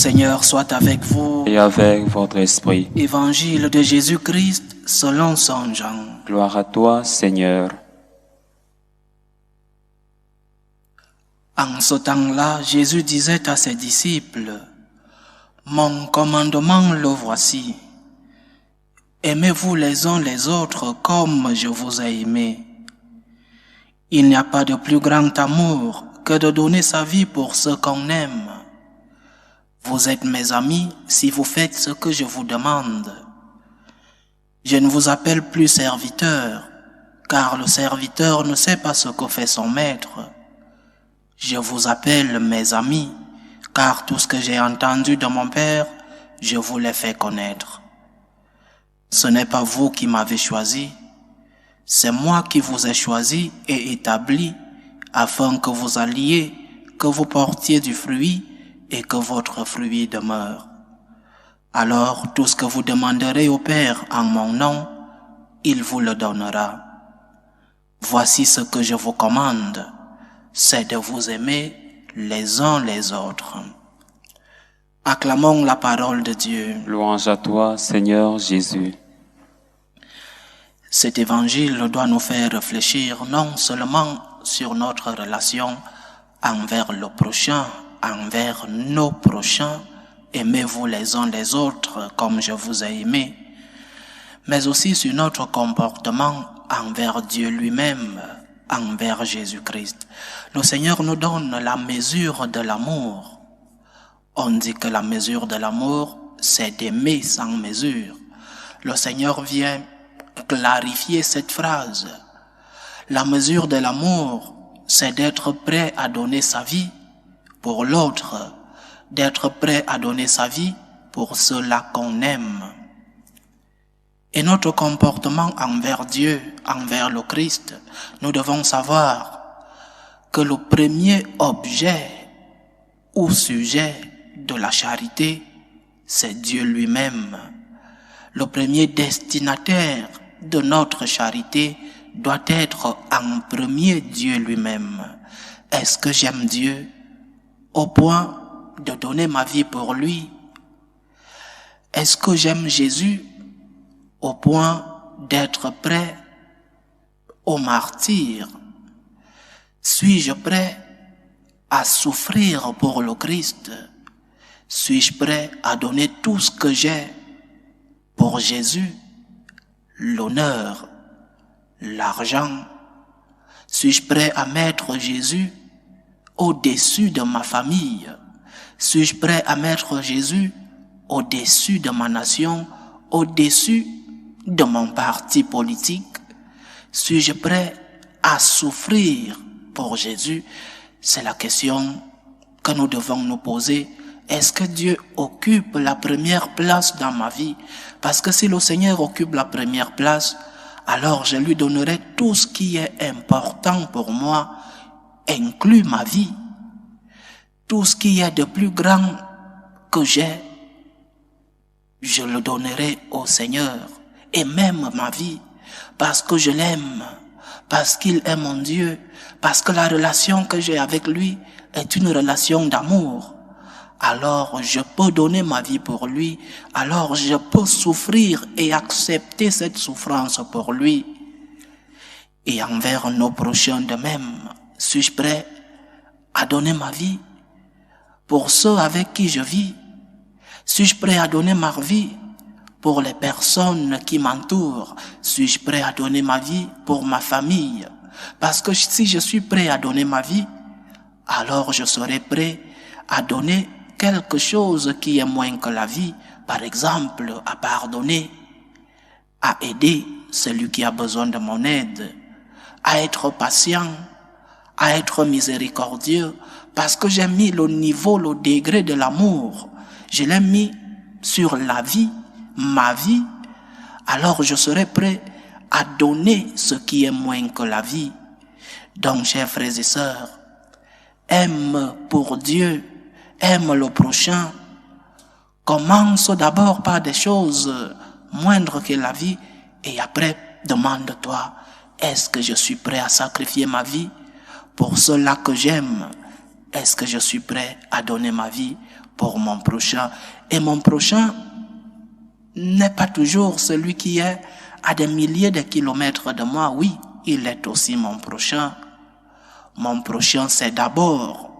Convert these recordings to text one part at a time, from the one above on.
Seigneur soit avec vous. Et avec votre esprit. Évangile de Jésus-Christ selon Saint Jean. Gloire à toi, Seigneur. En ce temps-là, Jésus disait à ses disciples, « Mon commandement le voici. Aimez-vous les uns les autres comme je vous ai aimés. Il n'y a pas de plus grand amour que de donner sa vie pour ceux qu'on aime. Vous êtes mes amis si vous faites ce que je vous demande. Je ne vous appelle plus serviteur, car le serviteur ne sait pas ce que fait son maître. Je vous appelle mes amis, car tout ce que j'ai entendu de mon Père, je vous l'ai fait connaître. Ce n'est pas vous qui m'avez choisi, c'est moi qui vous ai choisi et établi, afin que vous alliez, que vous portiez du fruit et que votre fruit demeure. Alors tout ce que vous demanderez au Père en mon nom, il vous le donnera. Voici ce que je vous commande, c'est de vous aimer les uns les autres. » Acclamons la parole de Dieu. Louange à toi, Seigneur Jésus. Cet évangile doit nous faire réfléchir non seulement sur notre relation envers le prochain, envers nos prochains, aimez-vous les uns les autres comme je vous ai aimé, mais aussi sur notre comportement envers Dieu lui-même, envers Jésus-Christ. Le Seigneur nous donne la mesure de l'amour. On dit que la mesure de l'amour, c'est d'aimer sans mesure. Le Seigneur vient clarifier cette phrase. La mesure de l'amour, c'est d'être prêt à donner sa vie pour l'autre, d'être prêt à donner sa vie pour ceux-là qu'on aime. Et notre comportement envers Dieu, envers le Christ, nous devons savoir que le premier objet ou sujet de la charité, c'est Dieu lui-même. Le premier destinataire de notre charité doit être en premier Dieu lui-même. Est-ce que j'aime Dieu au point de donner ma vie pour lui? Est-ce que j'aime Jésus au point d'être prêt au martyre? Suis-je prêt à souffrir pour le Christ? Suis-je prêt à donner tout ce que j'ai pour Jésus? L'honneur, l'argent. Suis-je prêt à mettre Jésus au-dessus de ma famille? Suis-je prêt à mettre Jésus au-dessus de ma nation, au-dessus de mon parti politique? Suis-je prêt à souffrir pour Jésus? C'est la question que nous devons nous poser. Est-ce que Dieu occupe la première place dans ma vie? Parce que si le Seigneur occupe la première place, alors je lui donnerai tout ce qui est important pour moi, inclus ma vie. Tout ce qui est de plus grand que j'ai, je le donnerai au Seigneur. Et même ma vie, parce que je l'aime, parce qu'il est mon Dieu, parce que la relation que j'ai avec lui est une relation d'amour. Alors je peux donner ma vie pour lui, alors je peux souffrir et accepter cette souffrance pour lui. Et envers nos prochains de même, suis-je prêt à donner ma vie pour ceux avec qui je vis? Suis-je prêt à donner ma vie pour les personnes qui m'entourent? Suis-je prêt à donner ma vie pour ma famille? Parce que si je suis prêt à donner ma vie, alors je serai prêt à donner quelque chose qui est moins que la vie, par exemple, à pardonner, à aider celui qui a besoin de mon aide, à être patient, à être miséricordieux, parce que j'ai mis le niveau, le degré de l'amour, je l'ai mis sur la vie, ma vie, alors je serai prêt à donner ce qui est moins que la vie. Donc, chers frères et sœurs, aime pour Dieu, aime le prochain. Commence d'abord par des choses moindres que la vie et après demande-toi, est-ce que je suis prêt à sacrifier ma vie pour ceux-là que j'aime? Est-ce que je suis prêt à donner ma vie pour mon prochain. Et mon prochain n'est pas toujours celui qui est à des milliers de kilomètres de moi. Oui, il est aussi mon prochain. Mon prochain, c'est d'abord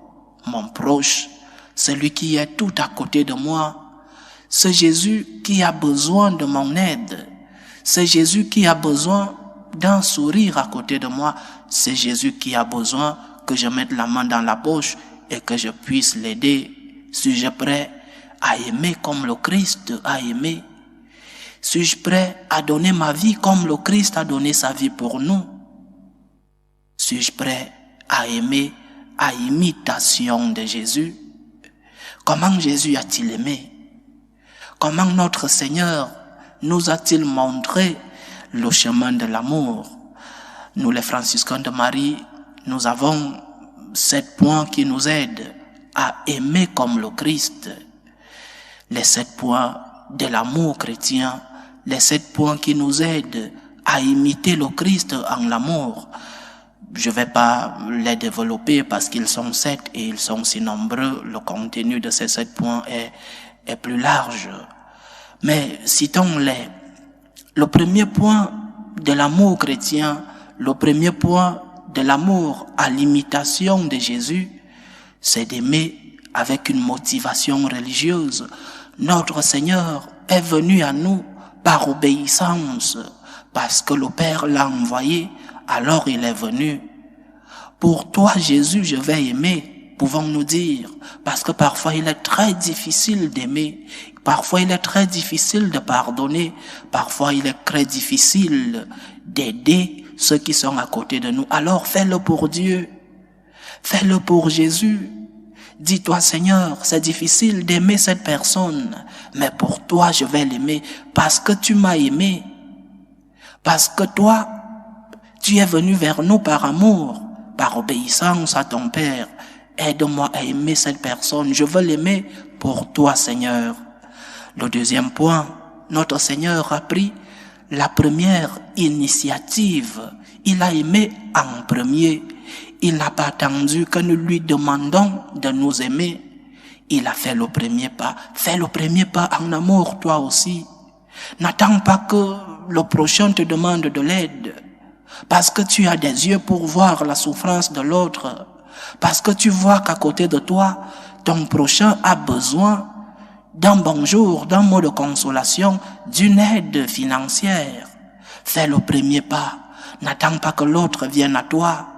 mon proche, celui qui est tout à côté de moi. C'est Jésus qui a besoin de mon aide. C'est Jésus qui a besoin d'un sourire à côté de moi. C'est Jésus qui a besoin que je mette la main dans la poche et que je puisse l'aider. Suis-je prêt à aimer comme le Christ a aimé? Suis-je prêt à donner ma vie comme le Christ a donné sa vie pour nous? Suis-je prêt à aimer à imitation de Jésus? Comment Jésus a-t-il aimé? Comment notre Seigneur nous a-t-il montré le chemin de l'amour? Nous, les franciscains de Marie, nous avons 7 points qui nous aident à aimer comme le Christ. Les 7 points de l'amour chrétien, les 7 points qui nous aident à imiter le Christ en l'amour. Je ne vais pas les développer parce qu'ils sont 7 et ils sont si nombreux. Le contenu de ces 7 points est plus large. Mais citons-les. Le premier point de l'amour chrétien, le premier point de l'amour à l'imitation de Jésus, c'est d'aimer avec une motivation religieuse. Notre Seigneur est venu à nous par obéissance, parce que le Père l'a envoyé, alors il est venu. Pour toi, Jésus, je vais aimer, pouvons-nous dire, parce que parfois il est très difficile d'aimer, parfois il est très difficile de pardonner, parfois il est très difficile d'aider ceux qui sont à côté de nous. Alors fais-le pour Dieu, fais-le pour Jésus. Dis-toi, Seigneur, c'est difficile d'aimer cette personne, mais pour toi, je vais l'aimer parce que tu m'as aimé. Parce que toi, tu es venu vers nous par amour, par obéissance à ton Père. Aide-moi à aimer cette personne. Je veux l'aimer pour toi, Seigneur. Le deuxième point, notre Seigneur a pris la première initiative. Il a aimé en premier. Il n'a pas attendu que nous lui demandons de nous aimer. Il a fait le premier pas. Fais le premier pas en amour, toi aussi. N'attends pas que le prochain te demande de l'aide. Parce que tu as des yeux pour voir la souffrance de l'autre. Parce que tu vois qu'à côté de toi, ton prochain a besoin d'un bonjour, d'un mot de consolation, d'une aide financière. Fais le premier pas. N'attends pas que l'autre vienne à toi.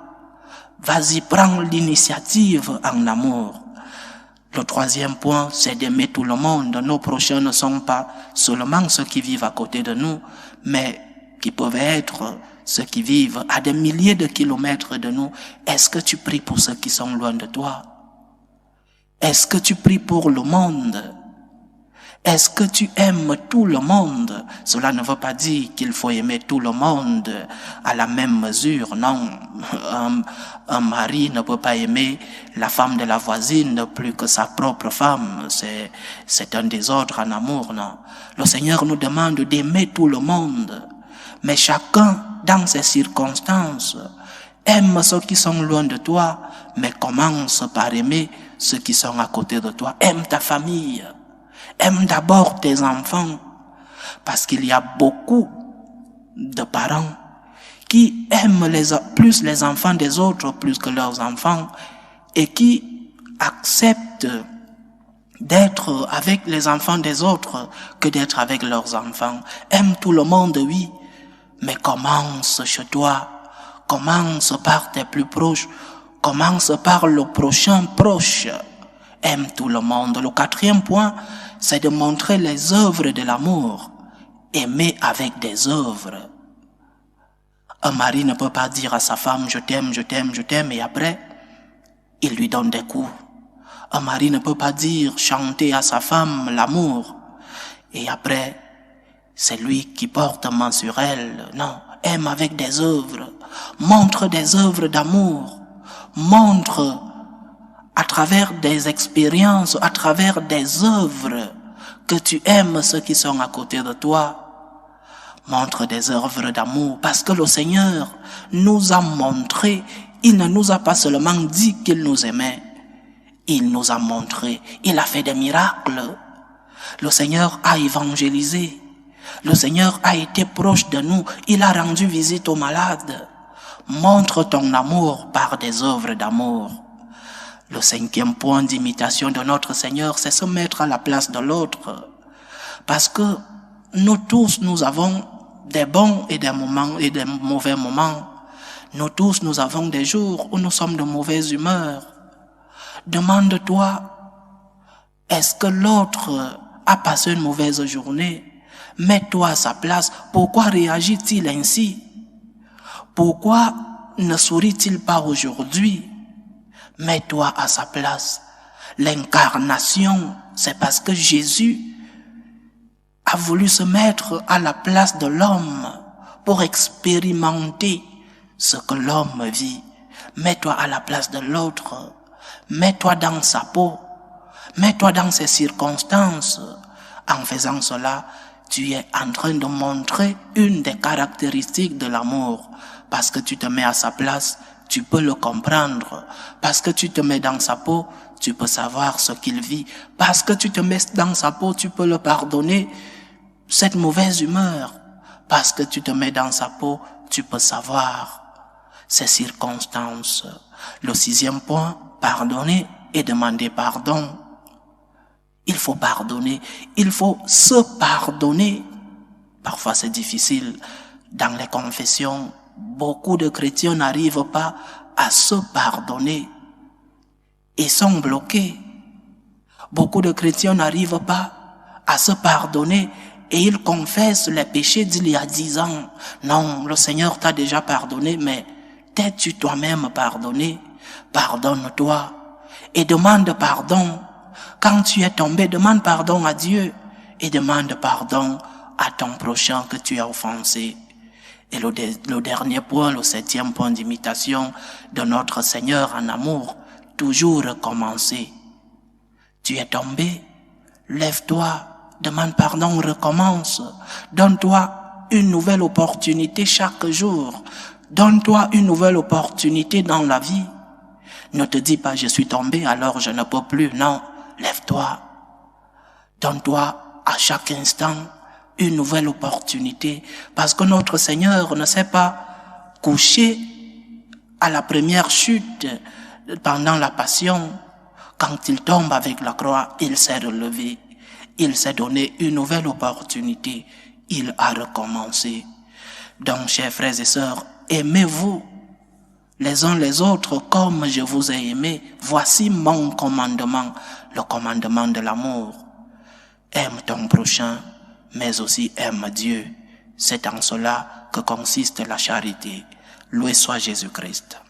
Vas-y, prends l'initiative en amour. Le troisième point, c'est d'aimer tout le monde. Nos prochains ne sont pas seulement ceux qui vivent à côté de nous, mais qui peuvent être ceux qui vivent à des milliers de kilomètres de nous. Est-ce que tu pries pour ceux qui sont loin de toi? Est-ce que tu pries pour le monde? Est-ce que tu aimes tout le monde? Cela ne veut pas dire qu'il faut aimer tout le monde à la même mesure. Non, un mari ne peut pas aimer la femme de la voisine plus que sa propre femme. C'est un désordre en amour, non. Le Seigneur nous demande d'aimer tout le monde. Mais chacun, dans ses circonstances, aime ceux qui sont loin de toi, mais commence par aimer ceux qui sont à côté de toi. Aime ta famille. Aime d'abord tes enfants, parce qu'il y a beaucoup de parents qui aiment plus les enfants des autres plus que leurs enfants et qui acceptent d'être avec les enfants des autres que d'être avec leurs enfants. Aime tout le monde, oui, mais commence chez toi, commence par tes plus proches, commence par le prochain proche. Aime tout le monde. Le quatrième point, c'est de montrer les œuvres de l'amour. Aimer avec des œuvres. Un mari ne peut pas dire à sa femme, je t'aime, je t'aime, je t'aime, et après, il lui donne des coups. Un mari ne peut pas dire, chanter à sa femme l'amour, et après, c'est lui qui porte main sur elle. Non, aime avec des œuvres. Montre des œuvres d'amour. Montre à travers des expériences, à travers des œuvres, que tu aimes ceux qui sont à côté de toi. Montre des œuvres d'amour, parce que le Seigneur nous a montré, il ne nous a pas seulement dit qu'il nous aimait, Il nous a montré, il a fait des miracles. Le Seigneur a évangélisé. Le Seigneur a été proche de nous. Il a rendu visite aux malades. Montre ton amour par des œuvres d'amour. Le 5e point d'imitation de notre Seigneur, c'est se mettre à la place de l'autre. Parce que nous tous, nous avons des bons et des moments et des mauvais moments. Nous tous, nous avons des jours où nous sommes de mauvaise humeur. Demande-toi, est-ce que l'autre a passé une mauvaise journée? Mets-toi à sa place. Pourquoi réagit-il ainsi? Pourquoi ne sourit-il pas aujourd'hui? Mets-toi à sa place. L'incarnation, c'est parce que Jésus a voulu se mettre à la place de l'homme pour expérimenter ce que l'homme vit. Mets-toi à la place de l'autre. Mets-toi dans sa peau. Mets-toi dans ses circonstances. En faisant cela, tu es en train de montrer une des caractéristiques de l'amour. Parce que tu te mets à sa place, tu peux le comprendre. Parce que tu te mets dans sa peau, tu peux savoir ce qu'il vit. Parce que tu te mets dans sa peau, tu peux le pardonner cette mauvaise humeur. Parce que tu te mets dans sa peau, tu peux savoir ses circonstances. Le 6e point, pardonner et demander pardon. Il faut pardonner, il faut se pardonner. Parfois c'est difficile. Dans les confessions, beaucoup de chrétiens n'arrivent pas à se pardonner et sont bloqués. Beaucoup de chrétiens n'arrivent pas à se pardonner et ils confessent les péchés d'il y a 10 ans. Non, le Seigneur t'a déjà pardonné, mais t'es-tu toi-même pardonné? Pardonne-toi et demande pardon. Quand tu es tombé, demande pardon à Dieu et demande pardon à ton prochain que tu as offensé. Et le dernier point, le 7e point d'imitation de notre Seigneur en amour, toujours recommencer. Tu es tombé, lève-toi, demande pardon, recommence. Donne-toi une nouvelle opportunité chaque jour. Donne-toi une nouvelle opportunité dans la vie. Ne te dis pas, je suis tombé, alors je ne peux plus. Non, lève-toi. Donne-toi à chaque instant une nouvelle opportunité. Parce que notre Seigneur ne s'est pas couché à la première chute pendant la passion. Quand il tombe avec la croix, il s'est relevé. Il s'est donné une nouvelle opportunité. Il a recommencé. Donc, chers frères et sœurs, aimez-vous les uns les autres comme je vous ai aimé. Voici mon commandement, le commandement de l'amour. Aime ton prochain, mais aussi aime Dieu. C'est en cela que consiste la charité. Loué soit Jésus-Christ.